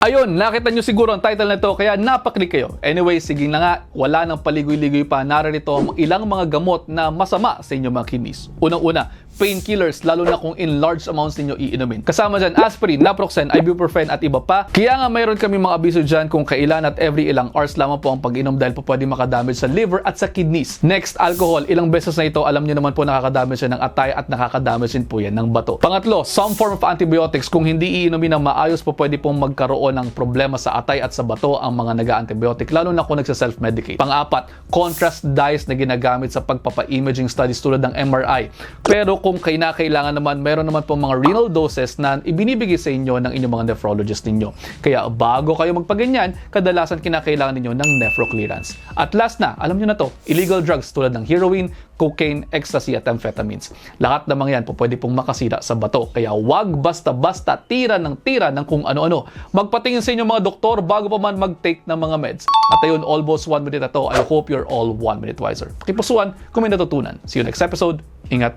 Ayun, nakita nyo siguro ang title nito kaya napaklik kayo. Anyway, sige na nga, wala nang paligoy-ligoy pa. Narito ang ilang mga gamot na masama sa inyong mga kidneys. Unang-una, painkillers, lalo na kung in large amounts ninyo iinumin. Kasama dyan, aspirin, naproxen, ibuprofen at iba pa. Kaya nga mayroon kami mga abiso dyan kung kailan at every ilang hours lamang po ang pag-inom dahil po pwede makadamage sa liver at sa kidneys. Next, alcohol. Ilang beses na ito, alam nyo naman po nakakadamage yan ng atay at nakakadamage din po yan ng bato. Pangatlo, some form of antibiotics. Kung hindi iinumin ng maayos po pwede pong magkaroon ng problema sa atay at sa bato ang mga nag-antibiotic, lalo na kung nagsa-self-medicate. Pang-apat, contrast dyes na ginagamit sa pagpapa-imaging studies tulad ng MRI. Pero kung kailangan naman, meron naman po mga renal doses na ibinibigay sa inyo ng inyong mga nephrologist ninyo. Kaya bago kayo magpaganyan, kadalasan kinakailangan ninyo ng nephroclearance. At last na, alam nyo na to, illegal drugs tulad ng heroin, cocaine, ecstasy at amphetamines. Lahat naman yan po pwede pong makasira sa bato. Kaya wag basta-basta tira ng kung ano-ano. Magpatingin sa inyong mga doktor bago pa man mag-take ng mga meds. At ayun, almost 1 minute na to. I hope you're all 1 minute wiser. Pakipusuan kung may natutunan. See you next episode. Ingat!